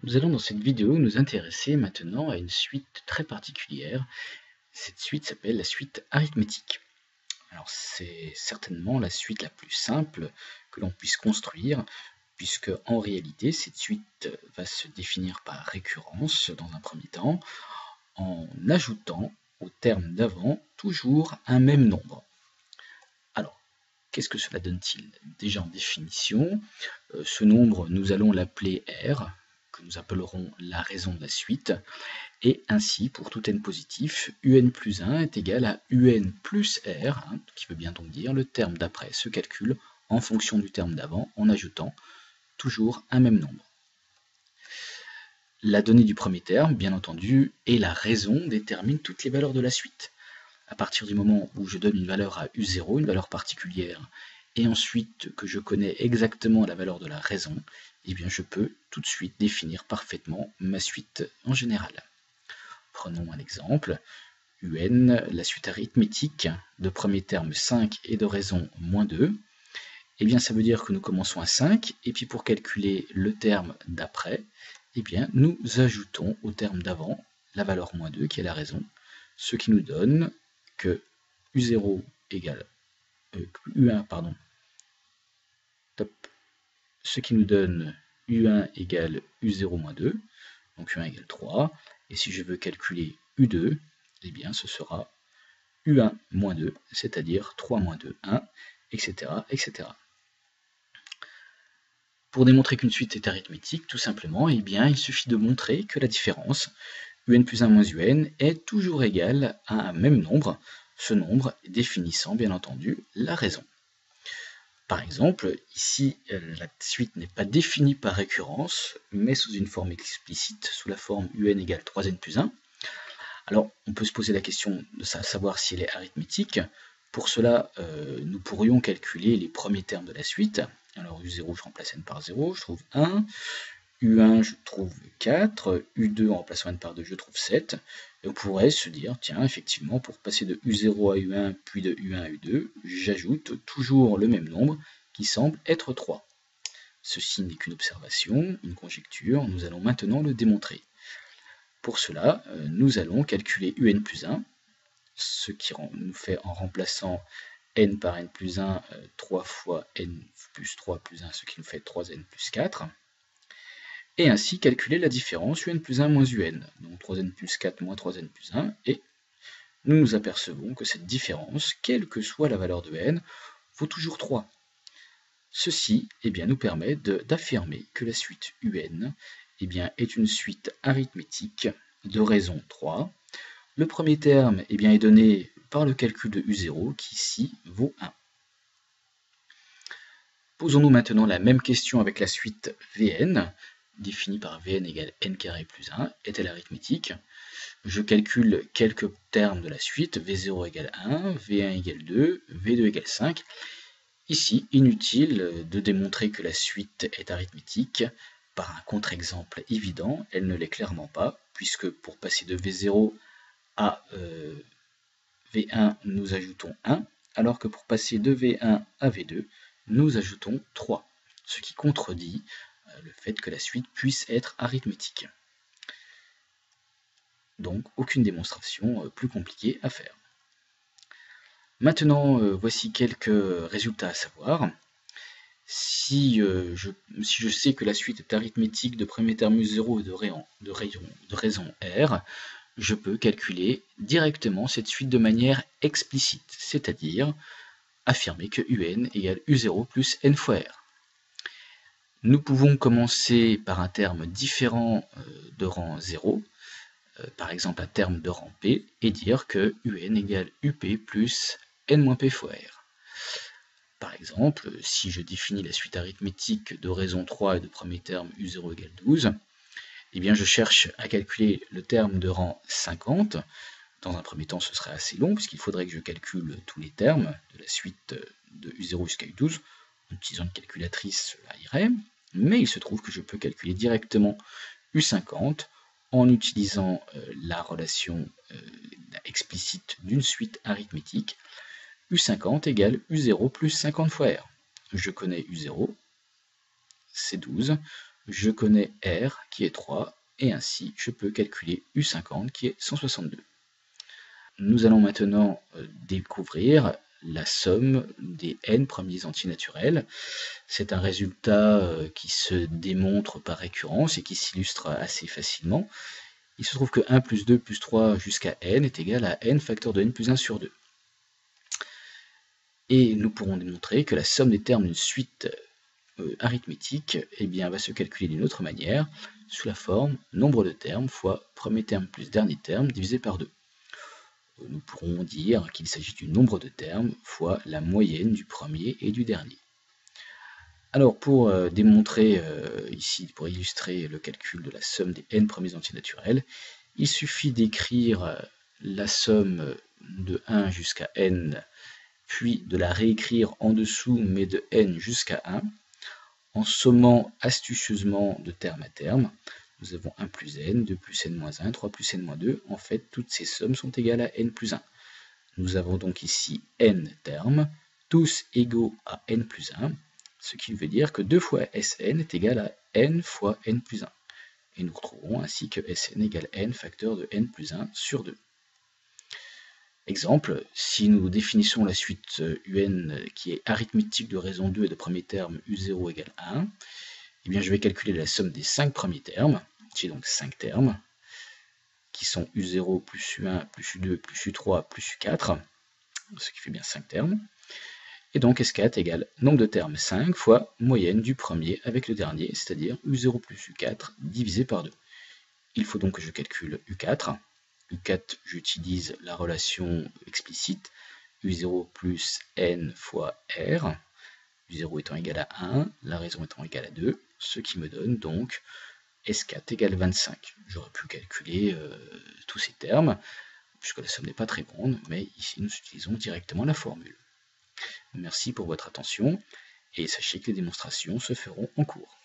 Nous allons dans cette vidéo nous intéresser maintenant à une suite très particulière. Cette suite s'appelle la suite arithmétique. Alors c'est certainement la suite la plus simple que l'on puisse construire, puisque en réalité cette suite va se définir par récurrence dans un premier temps, en ajoutant au terme d'avant toujours un même nombre. Alors, qu'est-ce que cela donne-t-il? Déjà en définition, ce nombre, nous allons l'appeler R, que nous appellerons la raison de la suite, et ainsi, pour tout n positif, un plus 1 est égal à un plus R, qui veut bien donc dire le terme d'après se calcule en fonction du terme d'avant, en ajoutant toujours un même nombre. La donnée du premier terme, bien entendu, et la raison déterminent toutes les valeurs de la suite. À partir du moment où je donne une valeur à U0, une valeur particulière, et ensuite que je connais exactement la valeur de la raison, eh bien je peux tout de suite définir parfaitement ma suite en général. Prenons un exemple, UN, la suite arithmétique de premier terme 5 et de raison moins 2, eh bien ça veut dire que nous commençons à 5, et puis pour calculer le terme d'après, eh bien nous ajoutons au terme d'avant la valeur moins 2 qui est la raison, ce qui nous donne que U0 égale U1, pardon, top, ce qui nous donne U1 égale U0 moins 2, donc U1 égale 3, et si je veux calculer U2, eh bien ce sera U1 moins 2, c'est-à-dire 3 moins 2, 1, etc., etc. Pour démontrer qu'une suite est arithmétique, tout simplement, eh bien, il suffit de montrer que la différence un plus 1 moins un est toujours égal à un même nombre, ce nombre définissant bien entendu la raison. Par exemple, ici, la suite n'est pas définie par récurrence, mais sous une forme explicite, sous la forme un égale 3n plus 1. Alors, on peut se poser la question de savoir si elle est arithmétique. Pour cela, nous pourrions calculer les premiers termes de la suite. Alors, U0, je remplace n par 0, je trouve 1. U1, je trouve 4, U2 en remplaçant n par 2, je trouve 7. Et on pourrait se dire, tiens, effectivement, pour passer de U0 à U1, puis de U1 à U2, j'ajoute toujours le même nombre, qui semble être 3. Ceci n'est qu'une observation, une conjecture, nous allons maintenant le démontrer. Pour cela, nous allons calculer un plus 1, ce qui nous fait en remplaçant n par n plus 1, 3 fois n plus 3 plus 1, ce qui nous fait 3n plus 4. Et ainsi calculer la différence un plus 1 moins un, donc 3n plus 4 moins 3n plus 1, et nous nous apercevons que cette différence, quelle que soit la valeur de n, vaut toujours 3. Ceci nous permet d'affirmer que la suite un est une suite arithmétique de raison 3. Le premier terme est donné par le calcul de U0 qui ici vaut 1. Posons-nous maintenant la même question avec la suite Vn, définie par Vn égale n carré plus 1, est-elle arithmétique? Je calcule quelques termes de la suite, V0 égale 1, V1 égale 2, V2 égale 5. Ici, inutile de démontrer que la suite est arithmétique. Par un contre-exemple évident, elle ne l'est clairement pas, puisque pour passer de V0 à V1, nous ajoutons 1, alors que pour passer de V1 à V2, nous ajoutons 3, ce qui contredit le fait que la suite puisse être arithmétique. Donc, aucune démonstration plus compliquée à faire. Maintenant, voici quelques résultats à savoir. Si je sais que la suite est arithmétique de premier terme U0 et de raison R, je peux calculer directement cette suite de manière explicite, c'est-à-dire affirmer que un égale U0 plus n fois R. Nous pouvons commencer par un terme différent de rang 0, par exemple un terme de rang P, et dire que un égale UP plus n-P fois R. Par exemple, si je définis la suite arithmétique de raison 3 et de premier terme U0 égale 12, je cherche à calculer le terme de rang 50. Dans un premier temps, ce serait assez long, puisqu'il faudrait que je calcule tous les termes de la suite de U0 jusqu'à U12. En utilisant une calculatrice, cela irait. Mais il se trouve que je peux calculer directement U50 en utilisant la relation explicite d'une suite arithmétique. U50 égale U0 plus 50 fois R. Je connais U0, c'est 12. je connais R qui est 3, et ainsi je peux calculer U50 qui est 162. Nous allons maintenant découvrir la somme des n premiers entiers naturels. C'est un résultat qui se démontre par récurrence et qui s'illustre assez facilement. Il se trouve que 1 plus 2 plus 3 jusqu'à n est égal à n facteur de n plus 1 sur 2. Et nous pourrons démontrer que la somme des termes d'une suite arithmétique va se calculer d'une autre manière, sous la forme nombre de termes fois premier terme plus dernier terme divisé par 2. Nous pourrons dire qu'il s'agit du nombre de termes fois la moyenne du premier et du dernier. Alors pour démontrer ici, pour illustrer le calcul de la somme des n premiers entiers naturels, il suffit d'écrire la somme de 1 jusqu'à n, puis de la réécrire en dessous, mais de n jusqu'à 1, en sommant astucieusement de terme à terme. Nous avons 1 plus n, 2 plus n moins 1, 3 plus n moins 2. En fait, toutes ces sommes sont égales à n plus 1. Nous avons donc ici n termes, tous égaux à n plus 1, ce qui veut dire que 2 fois Sn est égal à n fois n plus 1. Et nous retrouvons ainsi que Sn égale n facteur de n plus 1 sur 2. Exemple, si nous définissons la suite un qui est arithmétique de raison 2 et de premier terme u0 égale 1, je vais calculer la somme des 5 premiers termes. J'ai donc 5 termes, qui sont u0 plus u1 plus u2 plus u3 plus u4, ce qui fait bien 5 termes. Et donc S4 égale nombre de termes 5 fois moyenne du premier avec le dernier, c'est-à-dire u0 plus u4 divisé par 2. Il faut donc que je calcule u4. U4, j'utilise la relation explicite, u0 plus n fois r, u0 étant égal à 1, la raison étant égale à 2, ce qui me donne donc S4 égale 25. J'aurais pu calculer tous ces termes, puisque la somme n'est pas très grande, mais ici nous utilisons directement la formule. Merci pour votre attention, et sachez que les démonstrations se feront en cours.